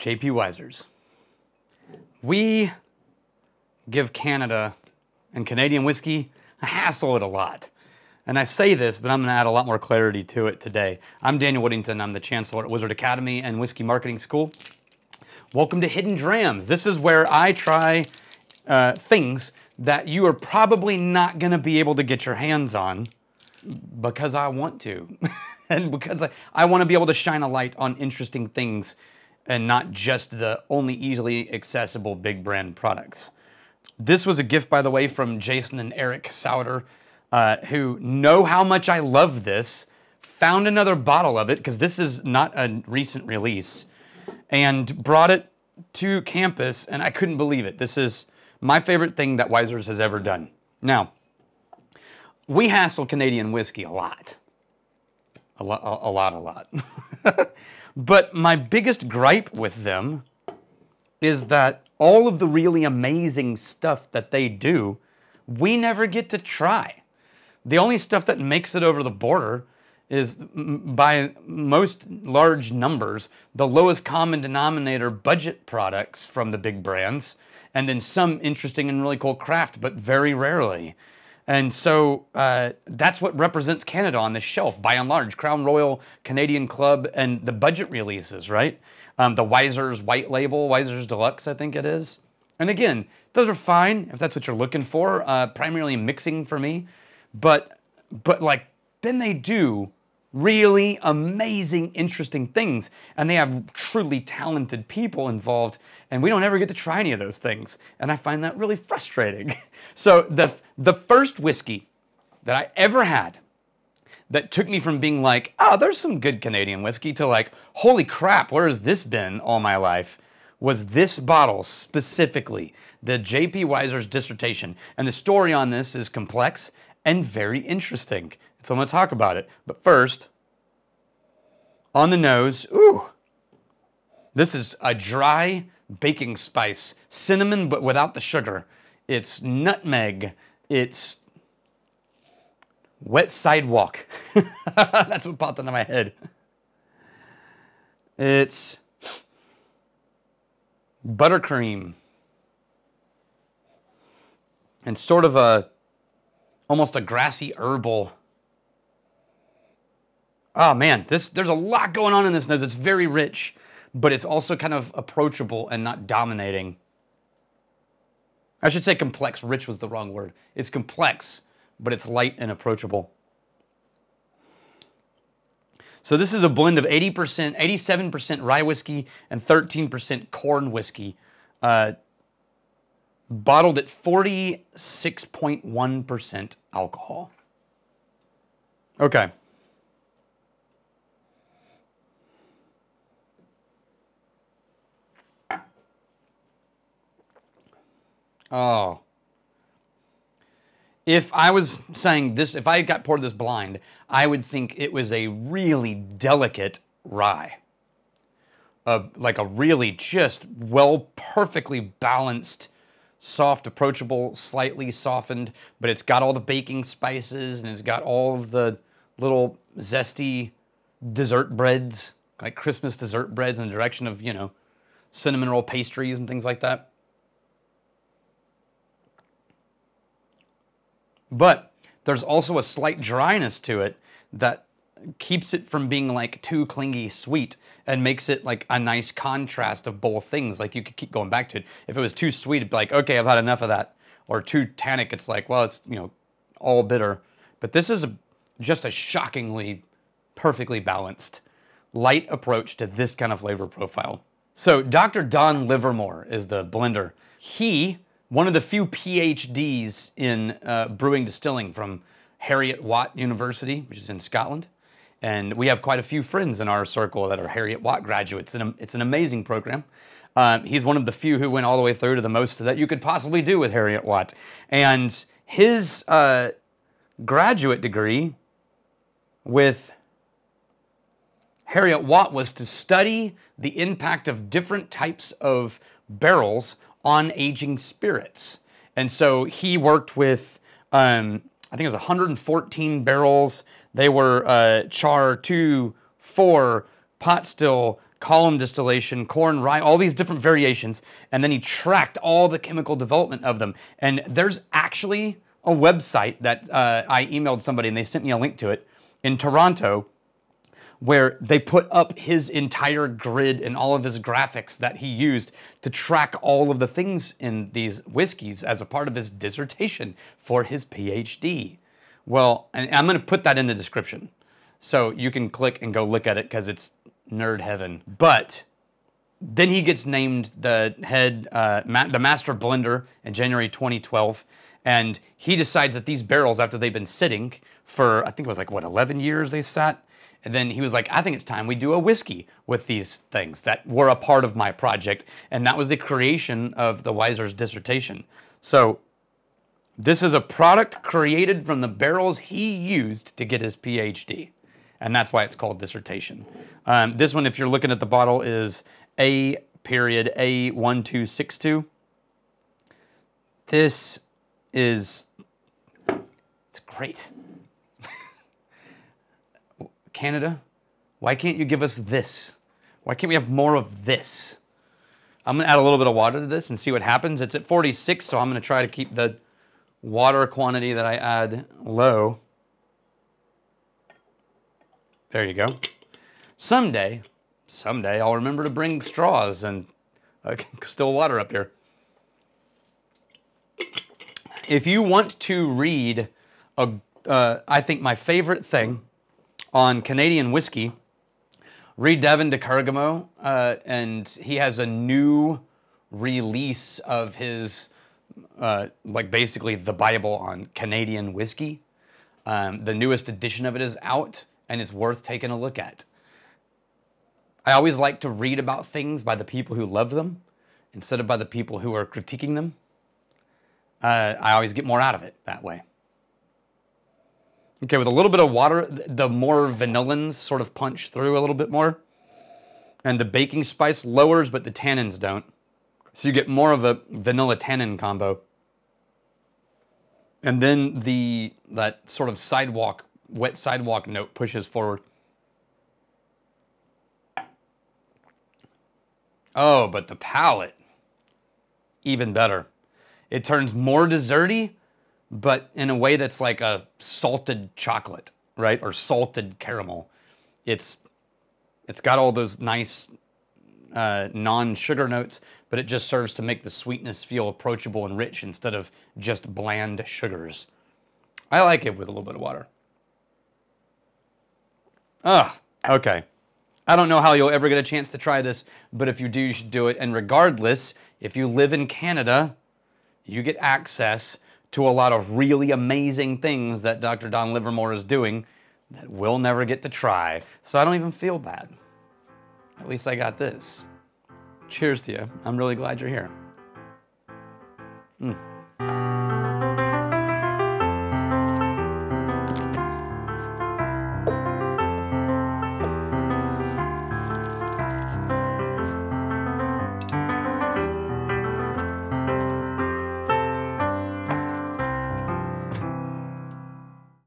JP Wisers. We give Canada and Canadian whiskey a hassle it a lot. And I say this, but I'm going to add a lot more clarity to it today. I'm Daniel Whittington. I'm the Chancellor at Wizard Academy and Whiskey Marketing School. Welcome to Hidden Drams. This is where I try things that you are probably not going to be able to get your hands on because I want to. And because I want to be able to shine a light on interesting things and not just the only easily accessible big brand products. This was a gift, by the way, from Jason and Eric Sauter, who know how much I love this, found another bottle of it, because this is not a recent release, and brought it to campus, and I couldn't believe it. This is my favorite thing that Wisers has ever done. Now, we hassle Canadian whiskey a lot. A lot. But my biggest gripe with them is that all of the really amazing stuff that they do, we never get to try. The only stuff that makes it over the border is, by most large numbers, the lowest common denominator budget products from the big brands, and then some interesting and really cool craft, but very rarely. And so that's what represents Canada on this shelf, by and large. Crown Royal, Canadian Club, and the budget releases, right? The Wisers White Label, Wisers Deluxe, I think it is. And again, those are fine if that's what you're looking for, primarily mixing for me. But like, then they do really amazing, interesting things. And they have truly talented people involved, and we don't ever get to try any of those things. And I find that really frustrating. So the first whiskey that I ever had that took me from being like, oh, there's some good Canadian whiskey, to like, holy crap, where has this been all my life, was this bottle specifically, the JP Wisers Dissertation. And the story on this is complex and very interesting. So I'm going to talk about it. But first, on the nose, ooh, this is a dry baking spice. Cinnamon, but without the sugar. It's nutmeg. It's wet sidewalk. That's what popped into my head. It's buttercream. And sort of almost a grassy herbal. Oh man, there's a lot going on in this nose. It's very rich, but it's also kind of approachable and not dominating. I should say complex. Rich was the wrong word. It's complex, but it's light and approachable. So this is a blend of 80%, 87% rye whiskey and 13% corn whiskey, bottled at 46.1% alcohol. Okay. Oh. If I was saying this, if I got poured this blind, I would think it was a really delicate rye. Like a really just perfectly balanced, soft, approachable, slightly softened, but it's got all the baking spices and it's got all of the little zesty dessert breads, like Christmas dessert breads in the direction of, you know, cinnamon roll pastries and things like that. But there's also a slight dryness to it that keeps it from being like too clingy sweet and makes it like a nice contrast of both things. Like you could keep going back to it. If it was too sweet, it'd be like, okay, I've had enough of that. Or too tannic, it's like, well, it's, you know, all bitter. But this is just a shockingly perfectly balanced, light approach to this kind of flavor profile. So Dr. Don Livermore is the blender. One of the few PhDs in brewing distilling from Heriot-Watt University, which is in Scotland. And we have quite a few friends in our circle that are Heriot-Watt graduates. And it's an amazing program. He's one of the few who went all the way through to the most that you could possibly do with Heriot-Watt. And his graduate degree with Heriot-Watt was to study the impact of different types of barrels on aging spirits. And so he worked with, I think it was 114 barrels. They were char, 2, 4, pot still, column distillation, corn, rye, all these different variations, and then he tracked all the chemical development of them. And there's actually a website that I emailed somebody and they sent me a link to it in Toronto, where they put up his entire grid and all of his graphics that he used to track all of the things in these whiskeys as a part of his dissertation for his PhD. Well, and I'm going to put that in the description, so you can click and go look at it because it's nerd heaven. But then he gets named the head, the master blender in January 2012, and he decides that these barrels, after they've been sitting for, I think it was like, what, 11 years they sat? And then he was like, I think it's time we do a whiskey with these things that were a part of my project. And that was the creation of the Wisers Dissertation. So this is a product created from the barrels he used to get his PhD. And that's why it's called Dissertation. This one, if you're looking at the bottle, is A.A1262. This is, it's great. Canada, why can't you give us this? Why can't we have more of this? I'm going to add a little bit of water to this and see what happens. It's at 46, so I'm going to try to keep the water quantity that I add low. There you go. Someday I'll remember to bring straws and still water up here. If you want to read, I think my favorite thing on Canadian whiskey, read Devin de Cargamo, and he has a new release of his, like basically the Bible on Canadian whiskey. The newest edition of it is out, and it's worth taking a look at. I always like to read about things by the people who love them, instead of by the people who are critiquing them. I always get more out of it that way. Okay, with a little bit of water, the more vanillins sort of punch through a little bit more. And the baking spice lowers, but the tannins don't. So you get more of a vanilla tannin combo. And then that sort of wet sidewalk note pushes forward. Oh, but the palate, even better. It turns more desserty, but in a way that's like a salted chocolate, right? Or salted caramel. It's got all those nice non-sugar notes, but it just serves to make the sweetness feel approachable and rich instead of just bland sugars. I like it with a little bit of water. Okay. I don't know how you'll ever get a chance to try this, but if you do, you should do it. And regardless, if you live in Canada, you get access to a lot of really amazing things that Dr. Don Livermore is doing that we'll never get to try. So I don't even feel bad. At least I got this. Cheers to you. I'm really glad you're here.